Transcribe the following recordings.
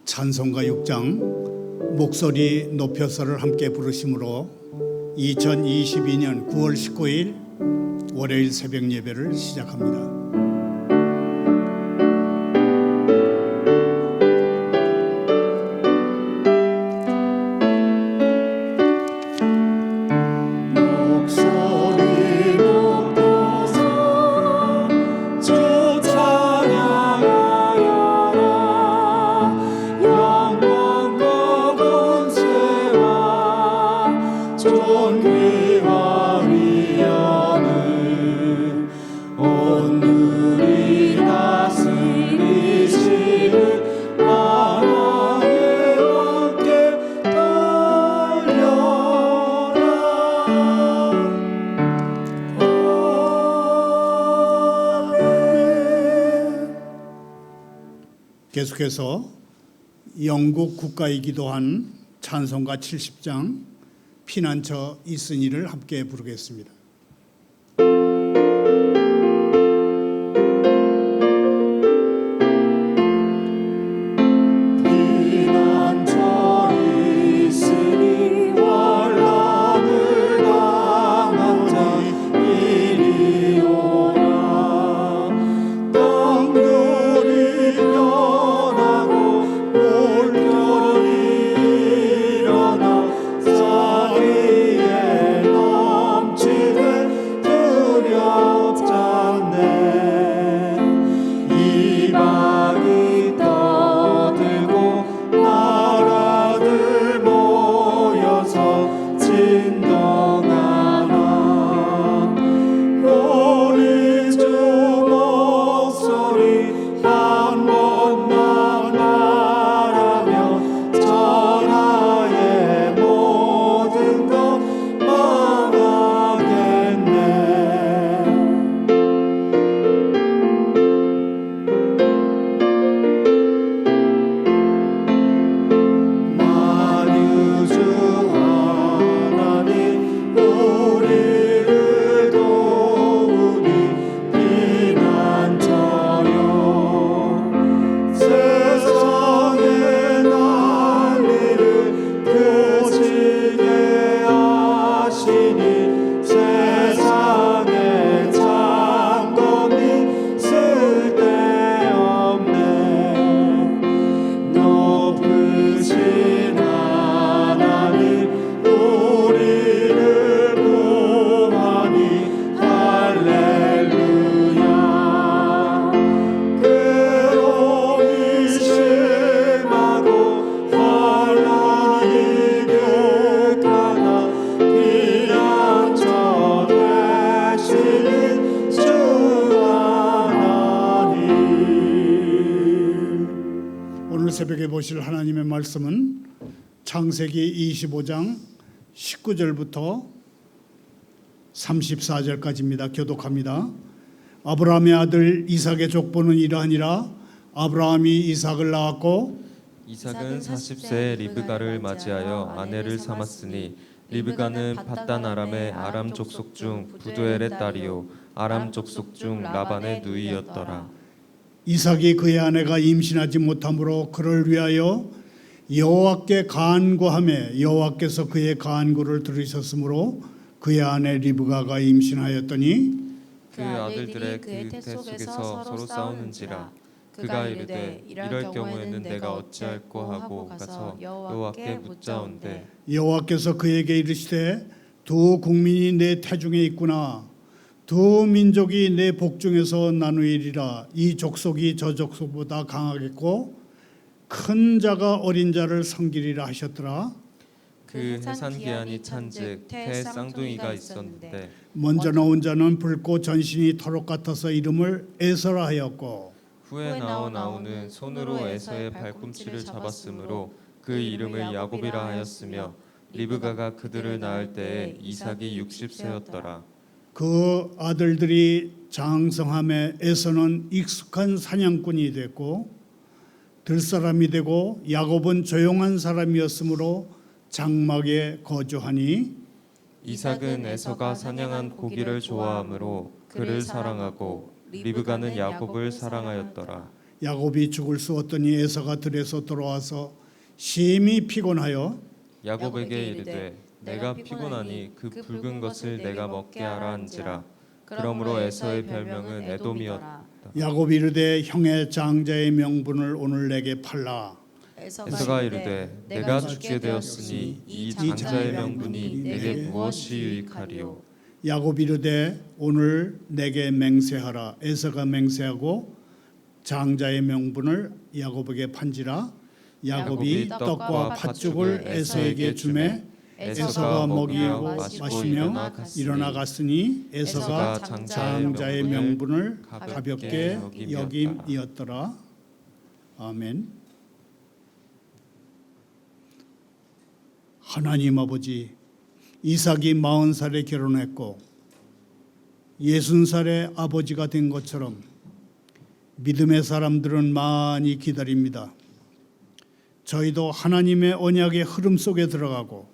찬송가 6장 목소리 높여서를 함께 부르심으로 2022년 9월 19일 월요일 새벽 예배를 시작합니다. 계속해서 영국 국가이기도 한 찬송가 70장 피난처 있으니를 함께 부르겠습니다. 새벽에 보실 하나님의 말씀은 창세기 25장 19절부터 34절까지입니다. 교독합니다. 아브라함의 아들 이삭의 족보는 이러하니라. 아브라함이 이삭을 낳았고 이삭은 40세에 리브가를 맞이하여 아내를 삼았으니 리브가는 밧단 아람의 아람 족속 중 부두엘의 딸이요 아람 족속 중 라반의 누이였더라. 이삭이 그의 아내가 임신하지 못하므로 그를 위하여 여호와께 간구하매 여호와께서 그의 간구를 들으셨으므로 그의 아내 리브가가 임신하였더니 그 아들들의 그 태 속에서 서로 싸우는지라. 그가 이르되 이럴 경우에는 내가 어찌할꼬 하고 가서 여호와께 묻자온대. 여호와께서 그에게 이르시되 두 국민이 내 태중에 있구나. 두 민족이 내 복중에서 나누이리라. 이 족속이 저 족속보다 강하겠고 큰 자가 어린 자를 섬기리라 하셨더라. 그 해산 기한이 찬즉 태 쌍둥이가 있었는데 먼저 나온 자는 붉고 전신이 털옷 같아서 이름을 에서라 하였고 후에 나온 아우는 손으로 에서의 발꿈치를 잡았으므로 그 이름을 야곱이라 하였으며 리브가가 그들을 낳을 때에 이삭이 60세였더라. 그 아들들이 장성함에 에서는 익숙한 사냥꾼이 됐고 들사람이 되고 야곱은 조용한 사람이었으므로 장막에 거주하니 이삭은 에서가 사냥한 고기를 좋아하므로 그를 사랑하고 리브가는 야곱을 사랑하였더라. 야곱이 죽을 수 없더니 에서가 들에서 돌아와서 심히 피곤하여 야곱에게 이르되 내가 피곤하니 그 붉은 것을 내가 먹게 하라 한지라. 그러므로 에서의 별명은 에돔이었다. 야곱이 이르되 형의 장자의 명분을 오늘 내게 팔라. 에서가 이르되 내가 죽게 되었으니 이 장자의 명분이 내게 무엇이 유익하리요. 야곱이 이르되 오늘 내게 맹세하라. 에서가 맹세하고 장자의 명분을 야곱에게 판지라. 야곱이 떡과 팥죽을 에서에게 주매 에서가 먹이고 마시며 일어나 갔으니 에서가 장자의 명분을 가볍게 여김이었더라. 아멘. 하나님 아버지, 이삭이 40살에 결혼했고 60살에 아버지가 된 것처럼 믿음의 사람들은 많이 기다립니다. 저희도 하나님의 언약의 흐름 속에 들어가고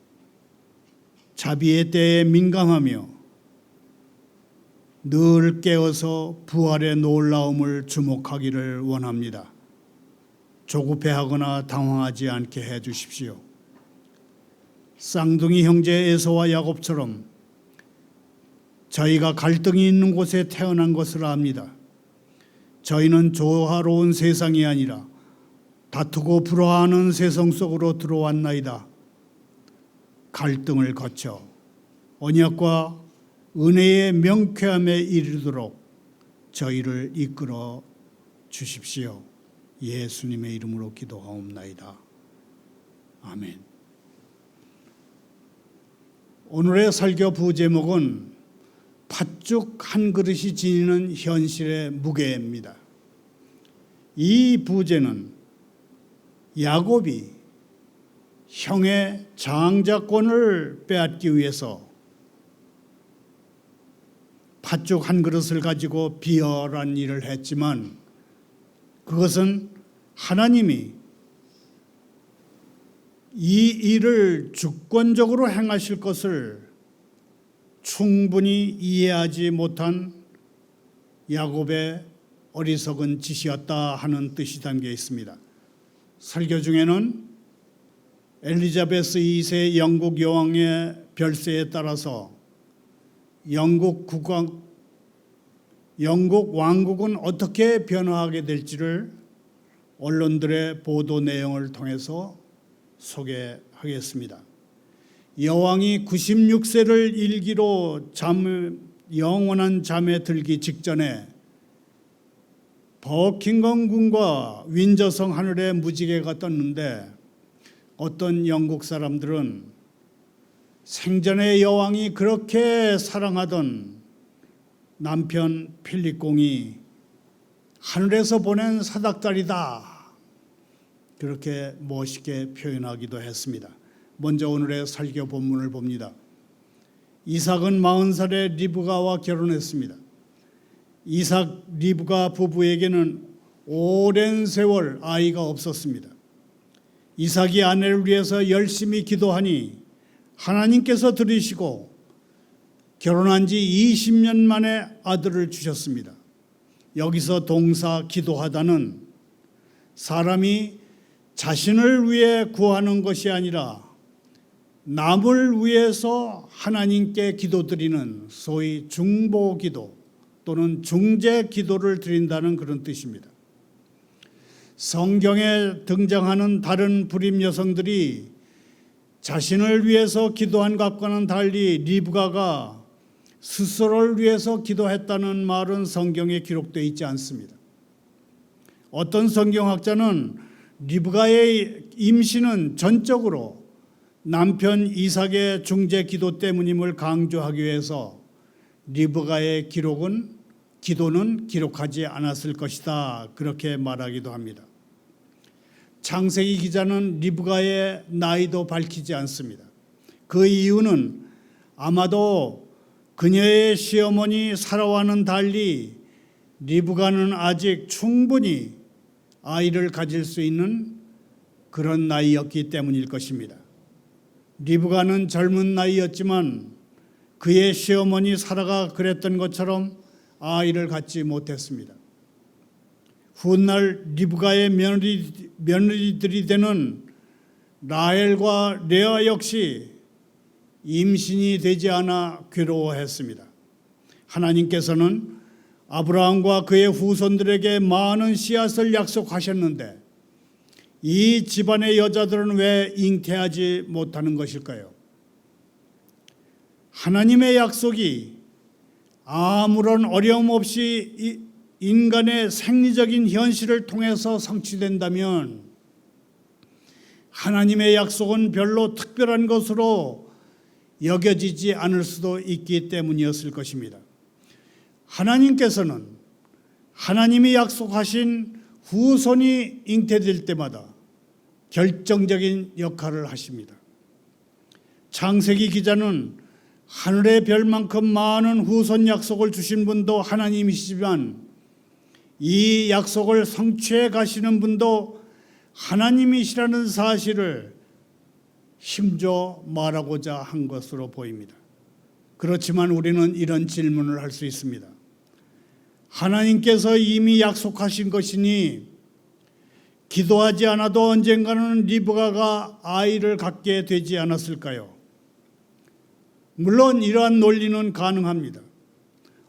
자비의 때에 민감하며 늘 깨어서 부활의 놀라움을 주목하기를 원합니다. 조급해하거나 당황하지 않게 해 주십시오. 쌍둥이 형제 에서와 야곱처럼 저희가 갈등이 있는 곳에 태어난 것을 압니다. 저희는 조화로운 세상이 아니라 다투고 불화하는 세상 속으로 들어왔나이다. 갈등을 거쳐 언약과 은혜의 명쾌함에 이르도록 저희를 이끌어 주십시오. 예수님의 이름으로 기도하옵나이다. 아멘. 오늘의 설교 부제목은 팥죽 한 그릇이 지니는 현실의 무게입니다. 이 부제는 야곱이 형의 장자권을 빼앗기 위해서 팥죽 한 그릇을 가지고 비열한 일을 했지만 그것은 하나님이 이 일을 주권적으로 행하실 것을 충분히 이해하지 못한 야곱의 어리석은 짓이었다 하는 뜻이 담겨 있습니다. 설교 중에는 엘리자베스 2세 영국 여왕의 별세에 따라서 영국 왕국은 어떻게 변화하게 될지를 언론들의 보도 내용을 통해서 소개하겠습니다. 여왕이 96세를 일기로 영원한 잠에 들기 직전에 버킹엄 궁과 윈저성 하늘에 무지개가 떴는데 어떤 영국 사람들은 생전에 여왕이 그렇게 사랑하던 남편 필립 공이 하늘에서 보낸 사닥다리다, 그렇게 멋있게 표현하기도 했습니다. 먼저 오늘의 설교 본문을 봅니다. 이삭은 40살에 리브가와 결혼했습니다. 이삭 리브가 부부에게는 오랜 세월 아이가 없었습니다. 이삭이 아내를 위해서 열심히 기도하니 하나님께서 들으시고 결혼한 지 20년 만에 아들을 주셨습니다. 여기서 동사 기도하다는 사람이 자신을 위해 구하는 것이 아니라 남을 위해서 하나님께 기도드리는 소위 중보기도 또는 중재기도를 드린다는 그런 뜻입니다. 성경에 등장하는 다른 불임 여성들이 자신을 위해서 기도한 것과는 달리 리브가가 스스로를 위해서 기도했다는 말은 성경에 기록되어 있지 않습니다. 어떤 성경학자는 리브가의 임신은 전적으로 남편 이삭의 중재 기도 때문임을 강조하기 위해서 리브가의 기도는 기록하지 않았을 것이다, 그렇게 말하기도 합니다. 창세기 기자는 리브가의 나이도 밝히지 않습니다. 그 이유는 아마도 그녀의 시어머니 사라와는 달리 리브가는 아직 충분히 아이를 가질 수 있는 그런 나이였기 때문일 것입니다. 리브가는 젊은 나이였지만 그의 시어머니 사라가 그랬던 것처럼 아이를 갖지 못했습니다. 훗날 리브가의 며느리들이 되는 라헬과 레아 역시 임신이 되지 않아 괴로워했습니다. 하나님께서는 아브라함과 그의 후손들에게 많은 씨앗을 약속하셨는데 이 집안의 여자들은 왜 잉태하지 못하는 것일까요? 하나님의 약속이 아무런 어려움 없이 인간의 생리적인 현실을 통해서 성취된다면 하나님의 약속은 별로 특별한 것으로 여겨지지 않을 수도 있기 때문이었을 것입니다. 하나님께서는 하나님이 약속하신 후손이 잉태될 때마다 결정적인 역할을 하십니다. 창세기 기자는 하늘의 별만큼 많은 후손 약속을 주신 분도 하나님이시지만 이 약속을 성취해 가시는 분도 하나님이시라는 사실을 힘줘 말하고자 한 것으로 보입니다. 그렇지만 우리는 이런 질문을 할 수 있습니다. 하나님께서 이미 약속하신 것이니 기도하지 않아도 언젠가는 리브가가 아이를 갖게 되지 않았을까요? 물론 이러한 논리는 가능합니다.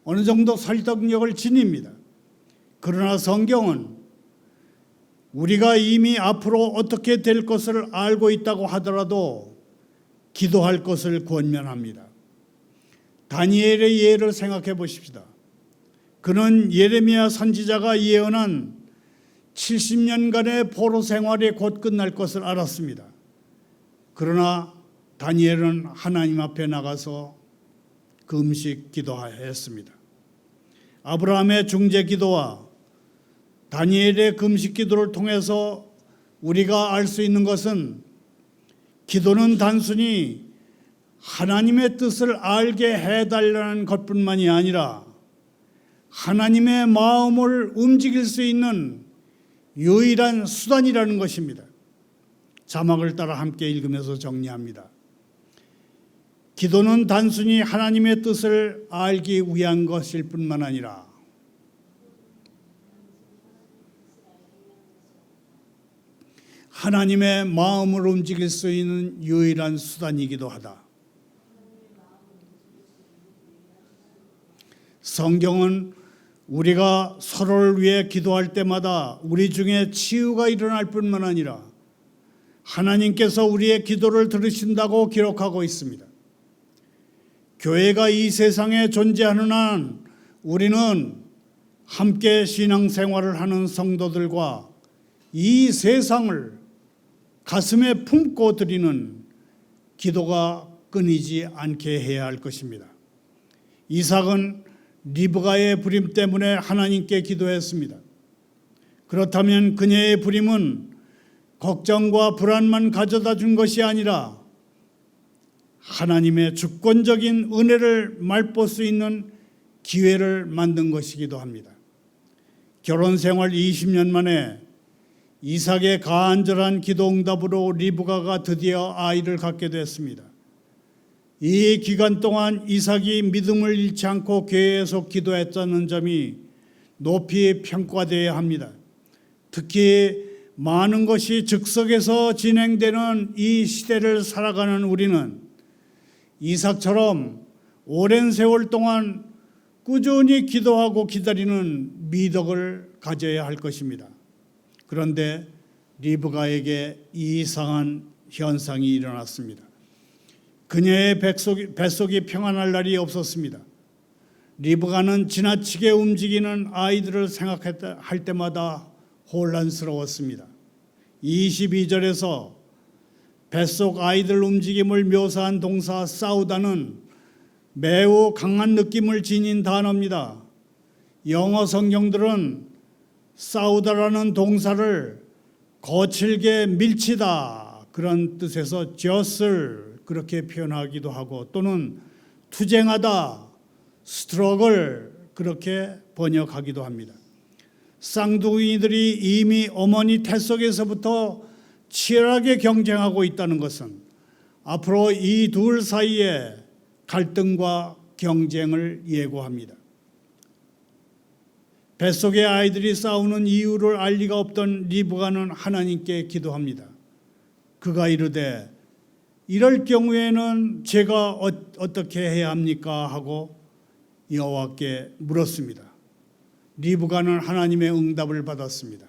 어느 정도 설득력을 지닙니다. 그러나 성경은 우리가 이미 앞으로 어떻게 될 것을 알고 있다고 하더라도 기도할 것을 권면합니다. 다니엘의 예를 생각해 보십시다. 그는 예레미야 선지자가 예언한 70년간의 포로 생활이 곧 끝날 것을 알았습니다. 그러나 다니엘은 하나님 앞에 나가서 금식 기도했습니다. 아브라함의 중재 기도와 다니엘의 금식 기도를 통해서 우리가 알 수 있는 것은 기도는 단순히 하나님의 뜻을 알게 해달라는 것뿐만이 아니라 하나님의 마음을 움직일 수 있는 유일한 수단이라는 것입니다. 자막을 따라 함께 읽으면서 정리합니다. 기도는 단순히 하나님의 뜻을 알기 위한 것일 뿐만 아니라 하나님의 마음을 움직일 수 있는 유일한 수단이기도 하다. 성경은 우리가 서로를 위해 기도할 때마다 우리 중에 치유가 일어날 뿐만 아니라 하나님께서 우리의 기도를 들으신다고 기록하고 있습니다. 교회가 이 세상에 존재하는 한 우리는 함께 신앙생활을 하는 성도들과 이 세상을 가슴에 품고 드리는 기도가 끊이지 않게 해야 할 것입니다. 이삭은 리브가의 부림 때문에 하나님께 기도했습니다. 그렇다면 그녀의 부림은 걱정과 불안만 가져다 준 것이 아니라 하나님의 주권적인 은혜를 맛볼 수 있는 기회를 만든 것이기도 합니다. 결혼 생활 20년 만에 이삭의 간절한 기도 응답으로 리브가가 드디어 아이를 갖게 됐습니다. 이 기간 동안 이삭이 믿음을 잃지 않고 계속 기도했다는 점이 높이 평가되어야 합니다. 특히 많은 것이 즉석에서 진행되는 이 시대를 살아가는 우리는 이삭처럼 오랜 세월 동안 꾸준히 기도하고 기다리는 미덕을 가져야 할 것입니다. 그런데 리브가에게 이상한 현상이 일어났습니다. 그녀의 뱃속이 평안할 날이 없었습니다. 리브가는 지나치게 움직이는 아이들을 생각할 때마다 혼란스러웠습니다. 22절에서 뱃속 아이들 움직임을 묘사한 동사 싸우다는 매우 강한 느낌을 지닌 단어입니다. 영어 성경들은 싸우다라는 동사를 거칠게 밀치다 그런 뜻에서 jostle 그렇게 표현하기도 하고 또는 투쟁하다 struggle 그렇게 번역하기도 합니다. 쌍둥이들이 이미 어머니 태속에서부터 치열하게 경쟁하고 있다는 것은 앞으로 이 둘 사이에 갈등과 경쟁을 예고합니다. 뱃속의 아이들이 싸우는 이유를 알 리가 없던 리브가는 하나님께 기도합니다. 그가 이르되 이럴 경우에는 제가 어떻게 해야 합니까? 하고 여호와께 물었습니다. 리브가는 하나님의 응답을 받았습니다.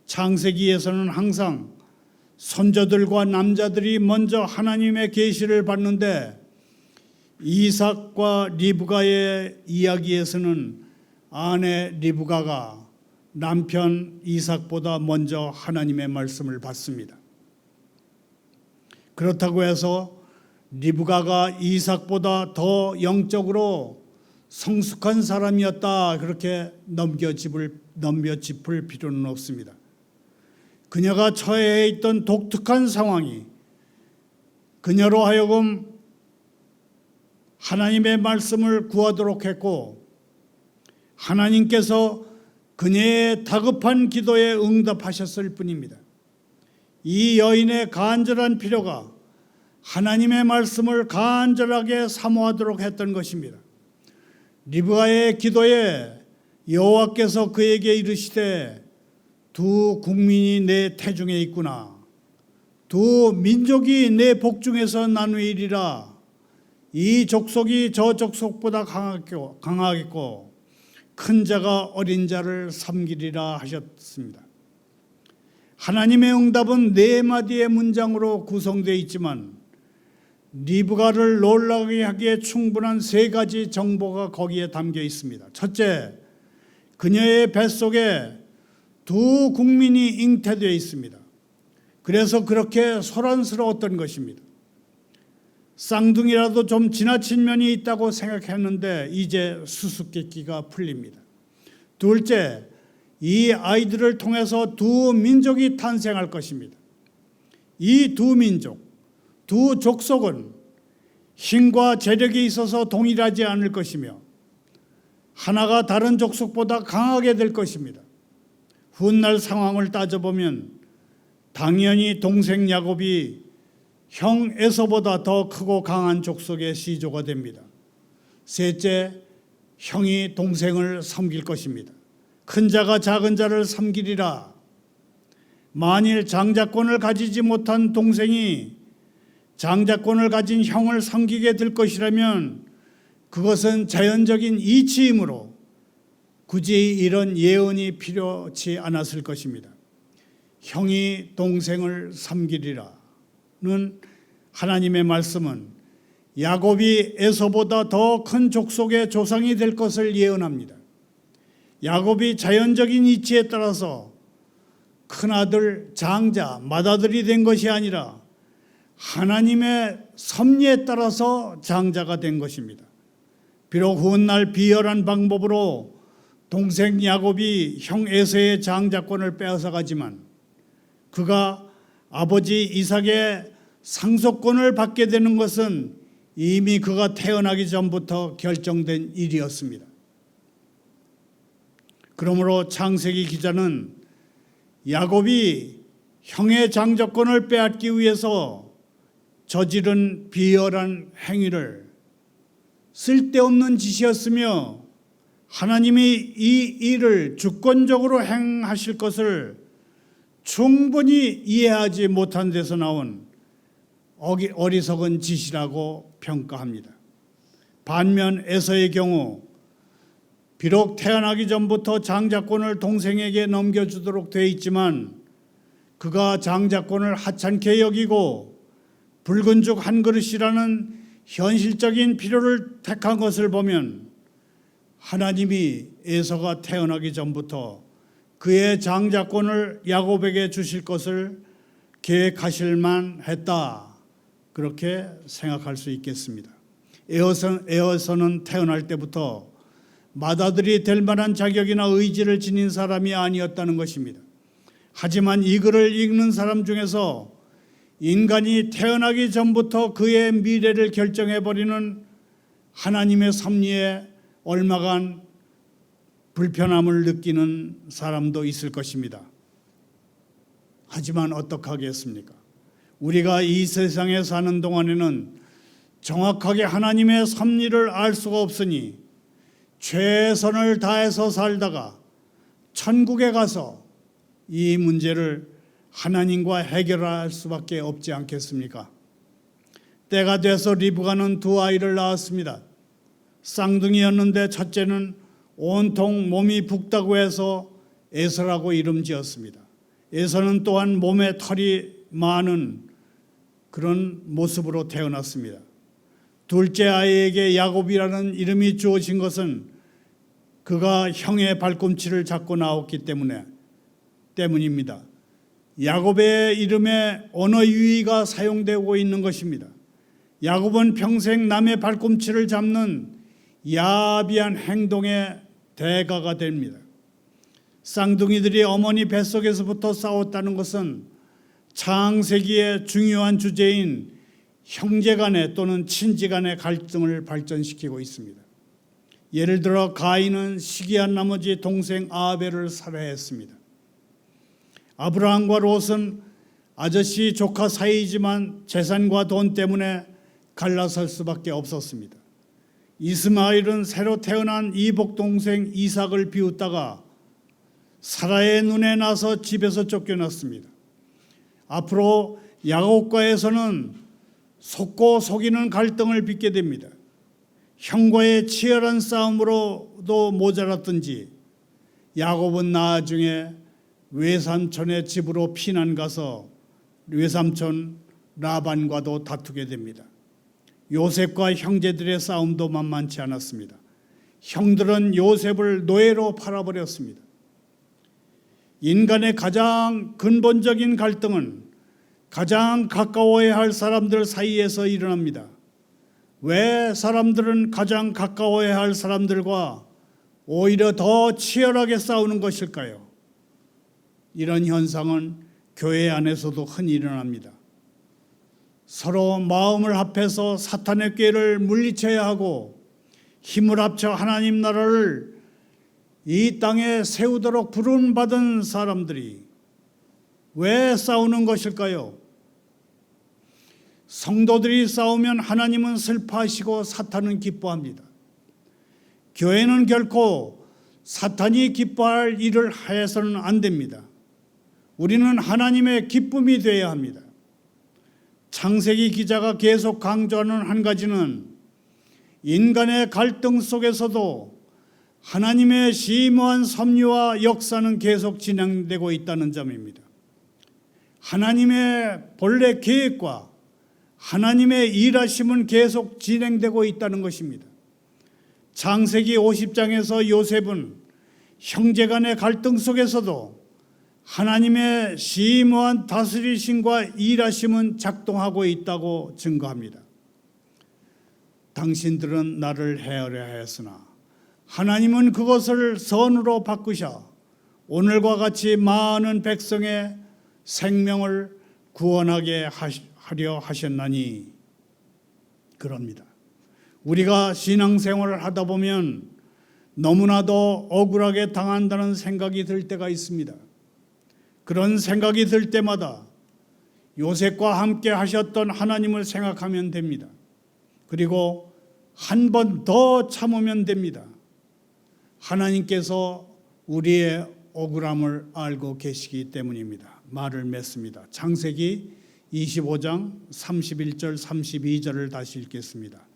창세기에서는 항상 선조들과 남자들이 먼저 하나님의 계시를 받는데 이삭과 리브가의 이야기에서는 아내 리브가가 남편 이삭보다 먼저 하나님의 말씀을 받습니다. 그렇다고 해서 리브가가 이삭보다 더 영적으로 성숙한 사람이었다 그렇게 넘겨짚을 필요는 없습니다. 그녀가 처해 있던 독특한 상황이 그녀로 하여금 하나님의 말씀을 구하도록 했고 하나님께서 그녀의 다급한 기도에 응답하셨을 뿐입니다. 이 여인의 간절한 필요가 하나님의 말씀을 간절하게 사모하도록 했던 것입니다. 리브가의 기도에 여호와께서 그에게 이르시되 두 국민이 내 태중에 있구나. 두 민족이 내 복중에서 나누이리라. 이 족속이 저 족속보다 강하겠고 큰 자가 어린 자를 섬기리라 하셨습니다. 하나님의 응답은 네 마디의 문장으로 구성되어 있지만 리브가를 놀라게 하기에 충분한 세 가지 정보가 거기에 담겨 있습니다. 첫째, 그녀의 뱃속에 두 국민이 잉태되어 있습니다. 그래서 그렇게 소란스러웠던 것입니다. 쌍둥이라도 좀 지나친 면이 있다고 생각했는데 이제 수수께끼가 풀립니다. 둘째, 이 아이들을 통해서 두 민족이 탄생할 것입니다. 이 두 민족, 두 족속은 힘과 재력이 있어서 동일하지 않을 것이며 하나가 다른 족속보다 강하게 될 것입니다. 훗날 상황을 따져보면 당연히 동생 야곱이 형 에서보다 더 크고 강한 족속의 시조가 됩니다. 셋째, 형이 동생을 섬길 것입니다. 큰 자가 작은 자를 섬기리라. 만일 장자권을 가지지 못한 동생이 장자권을 가진 형을 섬기게 될 것이라면 그것은 자연적인 이치이므로 굳이 이런 예언이 필요치 않았을 것입니다. 형이 동생을 섬기리라는 하나님의 말씀은 야곱이 에서보다 더 큰 족속의 조상이 될 것을 예언합니다. 야곱이 자연적인 이치에 따라서 큰아들, 장자, 맏아들이 된 것이 아니라 하나님의 섭리에 따라서 장자가 된 것입니다. 비록 훗날 비열한 방법으로 동생 야곱이 형 에서의 장자권을 빼앗아가지만 그가 아버지 이삭의 상속권을 받게 되는 것은 이미 그가 태어나기 전부터 결정된 일이었습니다. 그러므로 창세기 기자는 야곱이 형의 장자권을 빼앗기 위해서 저지른 비열한 행위를 쓸데없는 짓이었으며 하나님이 이 일을 주권적으로 행하실 것을 충분히 이해하지 못한 데서 나온 어리석은 짓이라고 평가합니다. 반면 에서의 경우 비록 태어나기 전부터 장자권을 동생에게 넘겨주도록 되어 있지만 그가 장자권을 하찮게 여기고 붉은 죽 한 그릇이라는 현실적인 필요를 택한 것을 보면 하나님이 에서가 태어나기 전부터 그의 장자권을 야곱에게 주실 것을 계획하실 만했다. 그렇게 생각할 수 있겠습니다. 에서는 태어날 때부터 맏아들이 될 만한 자격이나 의지를 지닌 사람이 아니었다는 것입니다. 하지만 이 글을 읽는 사람 중에서 인간이 태어나기 전부터 그의 미래를 결정해버리는 하나님의 섭리에 얼마간 불편함을 느끼는 사람도 있을 것입니다. 하지만 어떡하겠습니까? 우리가 이 세상에 사는 동안에는 정확하게 하나님의 섭리를 알 수가 없으니 최선을 다해서 살다가 천국에 가서 이 문제를 하나님과 해결할 수밖에 없지 않겠습니까? 때가 돼서 리브가는 두 아이를 낳았습니다. 쌍둥이였는데 첫째는 온통 몸이 붓다고 해서 에서라고 이름 지었습니다. 에서는 또한 몸에 털이 많은 그런 모습으로 태어났습니다. 둘째 아이에게 야곱이라는 이름이 주어진 것은 그가 형의 발꿈치를 잡고 나왔기 때문입니다. 야곱의 이름에 언어 유희가 사용되고 있는 것입니다. 야곱은 평생 남의 발꿈치를 잡는 야비한 행동의 대가가 됩니다. 쌍둥이들이 어머니 뱃속에서부터 싸웠다는 것은 창세기의 중요한 주제인 형제간의 또는 친지간의 갈등을 발전시키고 있습니다. 예를 들어 가인은 시기한 나머지 동생 아벨을 살해했습니다. 아브라함과 롯은 아저씨 조카 사이지만 재산과 돈 때문에 갈라설 수밖에 없었습니다. 이스마엘은 새로 태어난 이복 동생 이삭을 비웃다가 사라의 눈에 나서 집에서 쫓겨났습니다. 앞으로 야곱과 에서는 속고 속이는 갈등을 빚게 됩니다. 형과의 치열한 싸움으로도 모자랐던지 야곱은 나중에 외삼촌의 집으로 피난 가서 외삼촌 라반과도 다투게 됩니다. 요셉과 형제들의 싸움도 만만치 않았습니다. 형들은 요셉을 노예로 팔아버렸습니다. 인간의 가장 근본적인 갈등은 가장 가까워야 할 사람들 사이에서 일어납니다. 왜 사람들은 가장 가까워야 할 사람들과 오히려 더 치열하게 싸우는 것일까요? 이런 현상은 교회 안에서도 흔히 일어납니다. 서로 마음을 합해서 사탄의 꾀를 물리쳐야 하고 힘을 합쳐 하나님 나라를 이 땅에 세우도록 부름받은 사람들이 왜 싸우는 것일까요? 성도들이 싸우면 하나님은 슬퍼하시고 사탄은 기뻐합니다. 교회는 결코 사탄이 기뻐할 일을 해서는 안 됩니다. 우리는 하나님의 기쁨이 되어야 합니다. 창세기 기자가 계속 강조하는 한 가지는 인간의 갈등 속에서도 하나님의 심오한 섭리와 역사는 계속 진행되고 있다는 점입니다. 하나님의 본래 계획과 하나님의 일하심은 계속 진행되고 있다는 것입니다. 창세기 50장에서 요셉은 형제간의 갈등 속에서도 하나님의 심오한 다스리심과 일하심은 작동하고 있다고 증거합니다. 당신들은 나를 헤아려 하였으나 하나님은 그것을 선으로 바꾸셔 오늘과 같이 많은 백성의 생명을 구원하게 하려 하셨나니 그럽니다. 우리가 신앙생활을 하다 보면 너무나도 억울하게 당한다는 생각이 들 때가 있습니다. 그런 생각이 들 때마다 요셉과 함께 하셨던 하나님을 생각하면 됩니다. 그리고 한 번 더 참으면 됩니다. 하나님께서 우리의 억울함을 알고 계시기 때문입니다. 말을 맺습니다. 창세기 25장 31절 32절을 다시 읽겠습니다.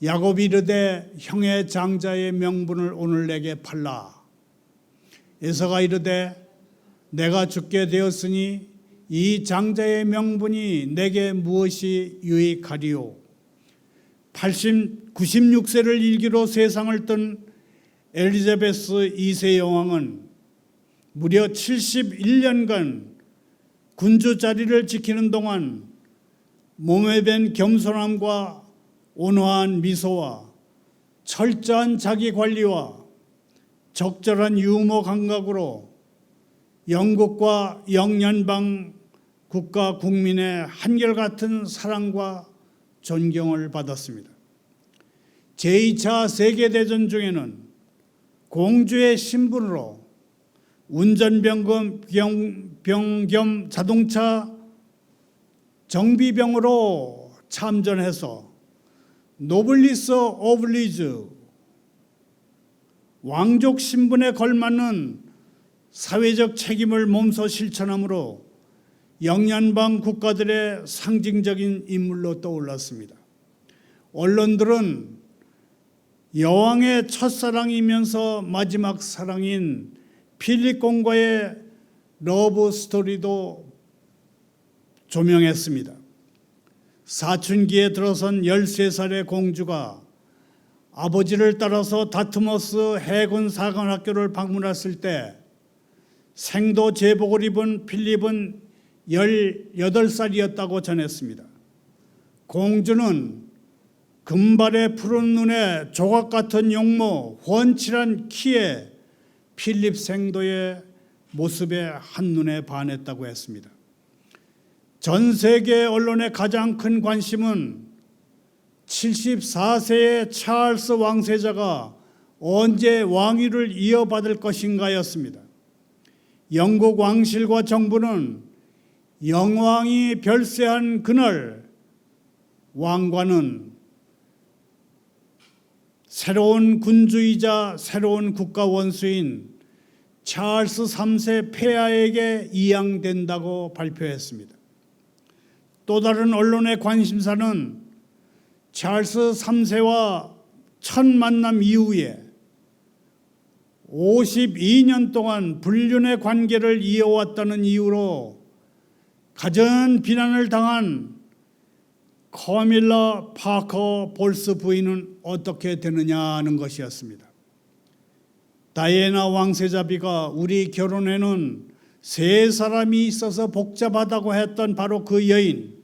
야곱이 이르되 형의 장자의 명분을 오늘 내게 팔라. 에서가 이르되 내가 죽게 되었으니 이 장자의 명분이 내게 무엇이 유익하리요. 96세를 일기로 세상을 뜬 엘리자베스 2세 여왕은 무려 71년간 군주 자리를 지키는 동안 몸에 밴 겸손함과 온화한 미소와 철저한 자기 관리와 적절한 유머 감각으로 영국과 영연방 국가 국민의 한결같은 사랑과 존경을 받았습니다. 제2차 세계대전 중에는 공주의 신분으로 운전병 겸 자동차 정비병으로 참전해서 노블리스 오블리주 왕족 신분에 걸맞는 사회적 책임을 몸소 실천함으로 영연방 국가들의 상징적인 인물로 떠올랐습니다. 언론들은 여왕의 첫사랑이면서 마지막 사랑인 필립 공과의 러브 스토리도 조명했습니다. 사춘기에 들어선 13살의 공주가 아버지를 따라서 다트머스 해군 사관학교를 방문했을 때 생도 제복을 입은 필립은 18살이었다고 전했습니다. 공주는 금발의 푸른 눈에 조각 같은 용모, 훤칠한 키에 필립 생도의 모습에 한눈에 반했다고 했습니다. 전 세계 언론의 가장 큰 관심은 74세의 찰스 왕세자가 언제 왕위를 이어받을 것인가였습니다. 영국 왕실과 정부는 영왕이 별세한 그날 왕관은 새로운 군주이자 새로운 국가 원수인 찰스 3세 폐하에게 이양된다고 발표했습니다. 또 다른 언론의 관심사는 찰스 3세와 첫 만남 이후에 52년 동안 불륜의 관계를 이어왔다는 이유로 갖은 비난을 당한 카밀라 파커 볼스 부인은 어떻게 되느냐는 것이었습니다. 다이애나 왕세자비가 우리 결혼에는 세 사람이 있어서 복잡하다고 했던 바로 그 여인,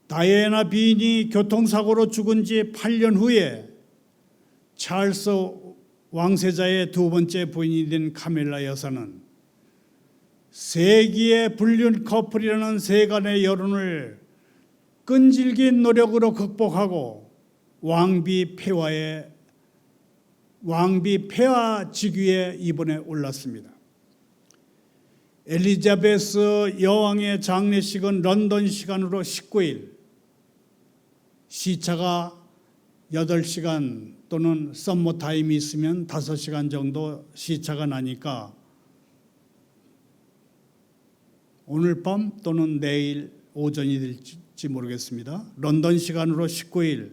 다이애나 비인이 교통사고로 죽은 지 8년 후에 찰스 왕세자의 두 번째 부인이 된 카밀라 여사는 세기의 불륜 커플이라는 세간의 여론을 끈질긴 노력으로 극복하고 왕비 폐하 직위에 이번에 올랐습니다. 엘리자베스 여왕의 장례식은 런던 시간으로 19일, 시차가 8시간 또는 썸머타임이 있으면 5시간 정도 시차가 나니까 오늘 밤 또는 내일 오전이 될지 모르겠습니다. 런던 시간으로 19일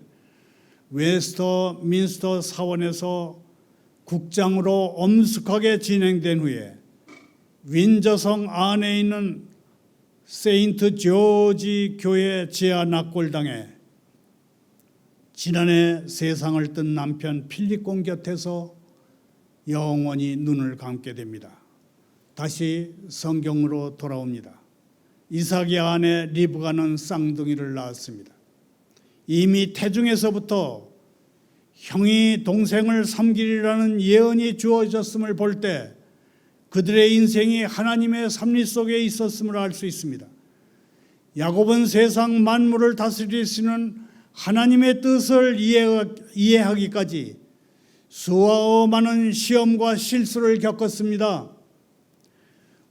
웨스터민스터 사원에서 국장으로 엄숙하게 진행된 후에 윈저성 안에 있는 세인트 조지 교회 지하 낙골당에 지난해 세상을 뜬 남편 필립 공 곁에서 영원히 눈을 감게 됩니다. 다시 성경으로 돌아옵니다. 이삭의 아내 리브가는 쌍둥이를 낳았습니다. 이미 태중에서부터 형이 동생을 섬기리라는 예언이 주어졌음을 볼 때 그들의 인생이 하나님의 섭리 속에 있었음을 알 수 있습니다. 야곱은 세상 만물을 다스리시는 하나님의 뜻을 이해하기까지 수와 많은 시험과 실수를 겪었습니다.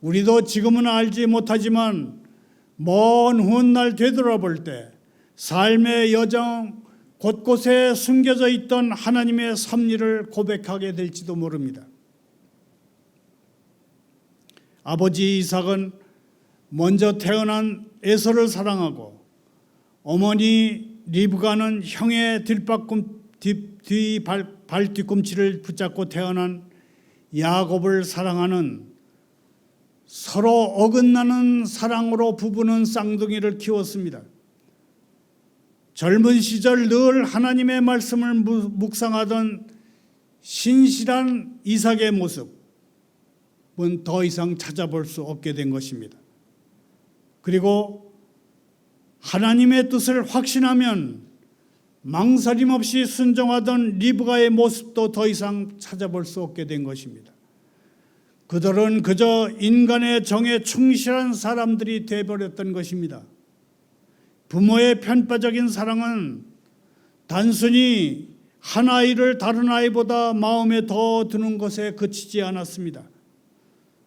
우리도 지금은 알지 못하지만 먼 훗날 되돌아볼 때 삶의 여정 곳곳에 숨겨져 있던 하나님의 섭리를 고백하게 될지도 모릅니다. 아버지 이삭은 먼저 태어난 에서를 사랑하고 어머니 리브가는 형의 발뒤꿈치를 붙잡고 태어난 야곱을 사랑하는 서로 어긋나는 사랑으로 부부는 쌍둥이를 키웠습니다. 젊은 시절 늘 하나님의 말씀을 묵상하던 신실한 이삭의 모습은 더 이상 찾아볼 수 없게 된 것입니다. 그리고 하나님의 뜻을 확신하면 망설임 없이 순종하던 리브가의 모습도 더 이상 찾아볼 수 없게 된 것입니다. 그들은 그저 인간의 정에 충실한 사람들이 되어버렸던 것입니다. 부모의 편파적인 사랑은 단순히 한 아이를 다른 아이보다 마음에 더 드는 것에 그치지 않았습니다.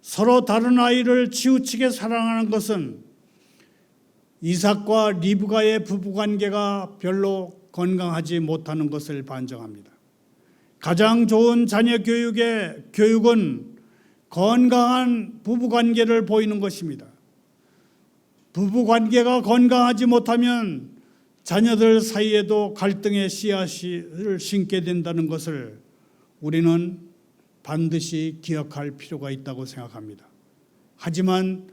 서로 다른 아이를 치우치게 사랑하는 것은 이삭과 리브가의 부부관계가 별로 건강하지 못하는 것을 반증합니다. 가장 좋은 자녀 교육은 건강한 부부관계를 보이는 것입니다. 부부관계가 건강하지 못하면 자녀들 사이에도 갈등의 씨앗을 심게 된다는 것을 우리는 반드시 기억할 필요가 있다고 생각합니다. 하지만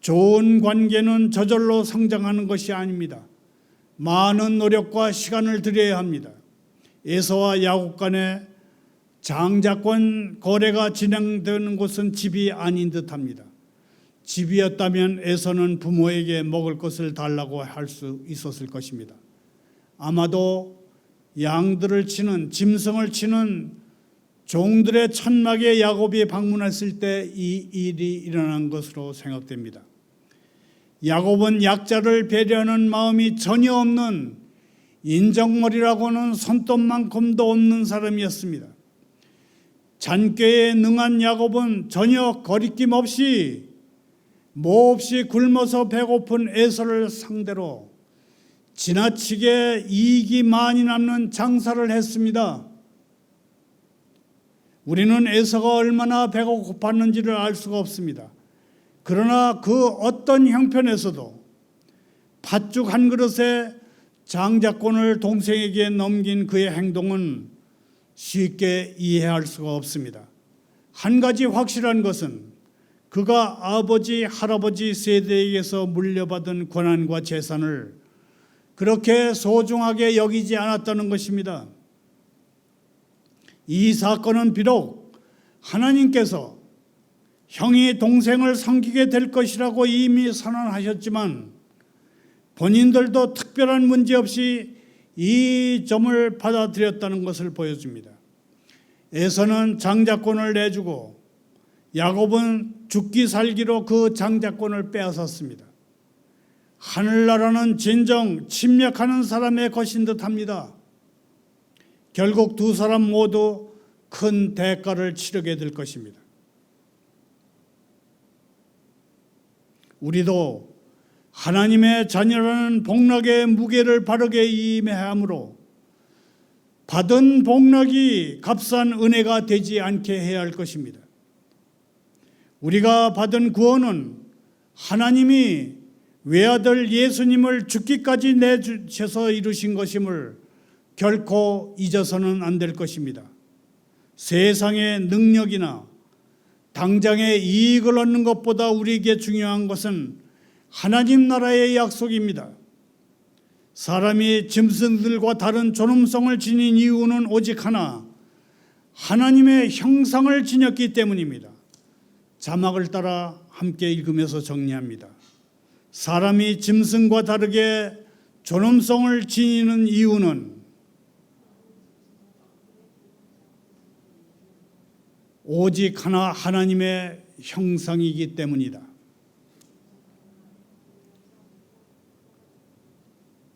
좋은 관계는 저절로 성장하는 것이 아닙니다. 많은 노력과 시간을 들여야 합니다. 에서와 야곱 간의 장자권 거래가 진행되는 곳은 집이 아닌 듯합니다. 집이었다면 에서는 부모에게 먹을 것을 달라고 할 수 있었을 것입니다. 아마도 양들을 치는, 짐승을 치는 종들의 천막에 야곱이 방문했을 때 이 일이 일어난 것으로 생각됩니다. 야곱은 약자를 배려하는 마음이 전혀 없는, 인정머리라고는 손톱만큼도 없는 사람이었습니다. 잔꾀에 능한 야곱은 전혀 거리낌 없이 몹시 굶어서 배고픈 에서를 상대로 지나치게 이익이 많이 남는 장사를 했습니다. 우리는 에서가 얼마나 배가 고팠는지를 알 수가 없습니다. 그러나 그 어떤 형편에서도 팥죽 한 그릇에 장자권을 동생에게 넘긴 그의 행동은 쉽게 이해할 수가 없습니다. 한 가지 확실한 것은 그가 아버지, 할아버지 세대에게서 물려받은 권한과 재산을 그렇게 소중하게 여기지 않았다는 것입니다. 이 사건은 비록 하나님께서 형이 동생을 섬기게 될 것이라고 이미 선언하셨지만 본인들도 특별한 문제 없이 이 점을 받아들였다는 것을 보여줍니다. 에서는 장자권을 내주고 야곱은 죽기 살기로 그 장자권을 빼앗았습니다. 하늘나라는 진정 침략하는 사람의 것인 듯합니다. 결국 두 사람 모두 큰 대가를 치르게 될 것입니다. 우리도 하나님의 자녀라는 복락의 무게를 바르게 임해함으로 받은 복락이 값싼 은혜가 되지 않게 해야 할 것입니다. 우리가 받은 구원은 하나님이 외아들 예수님을 죽기까지 내주셔서 이루신 것임을 결코 잊어서는 안 될 것입니다. 세상의 능력이나 당장의 이익을 얻는 것보다 우리에게 중요한 것은 하나님 나라의 약속입니다. 사람이 짐승들과 다른 존엄성을 지닌 이유는 오직 하나, 하나님의 형상을 지녔기 때문입니다. 자막을 따라 함께 읽으면서 정리합니다. 사람이 짐승과 다르게 존엄성을 지니는 이유는 오직 하나, 하나님의 형상이기 때문이다.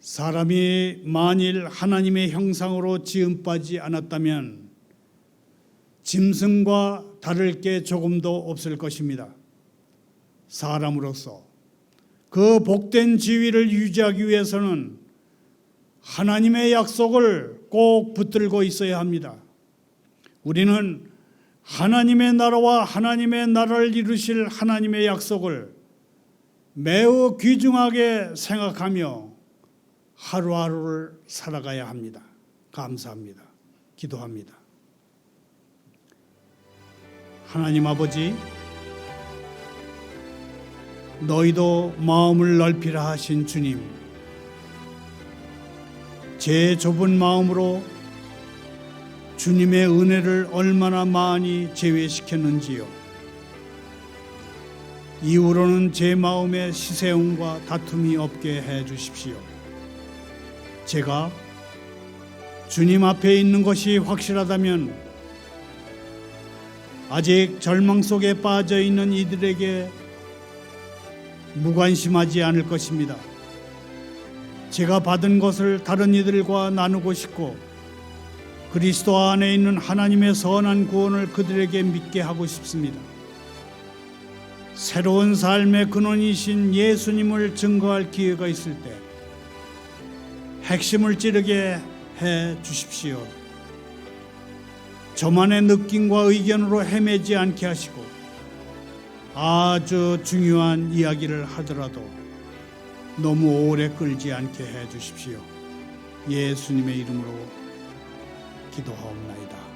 사람이 만일 하나님의 형상으로 지음받지 않았다면 짐승과 다를 게 조금도 없을 것입니다. 사람으로서 그 복된 지위를 유지하기 위해서는 하나님의 약속을 꼭 붙들고 있어야 합니다. 우리는 하나님의 나라와 하나님의 나라를 이루실 하나님의 약속을 매우 귀중하게 생각하며 하루하루를 살아가야 합니다. 감사합니다. 기도합니다. 하나님 아버지, 너희도 마음을 넓히라 하신 주님, 제 좁은 마음으로 주님의 은혜를 얼마나 많이 제외시켰는지요. 이후로는 제 마음에 시세움과 다툼이 없게 해 주십시오. 제가 주님 앞에 있는 것이 확실하다면 아직 절망 속에 빠져 있는 이들에게 무관심하지 않을 것입니다. 제가 받은 것을 다른 이들과 나누고 싶고 그리스도 안에 있는 하나님의 선한 구원을 그들에게 믿게 하고 싶습니다. 새로운 삶의 근원이신 예수님을 증거할 기회가 있을 때 핵심을 찌르게 해 주십시오. 저만의 느낌과 의견으로 헤매지 않게 하시고 아주 중요한 이야기를 하더라도 너무 오래 끌지 않게 해 주십시오. 예수님의 이름으로 기도하옵나이다.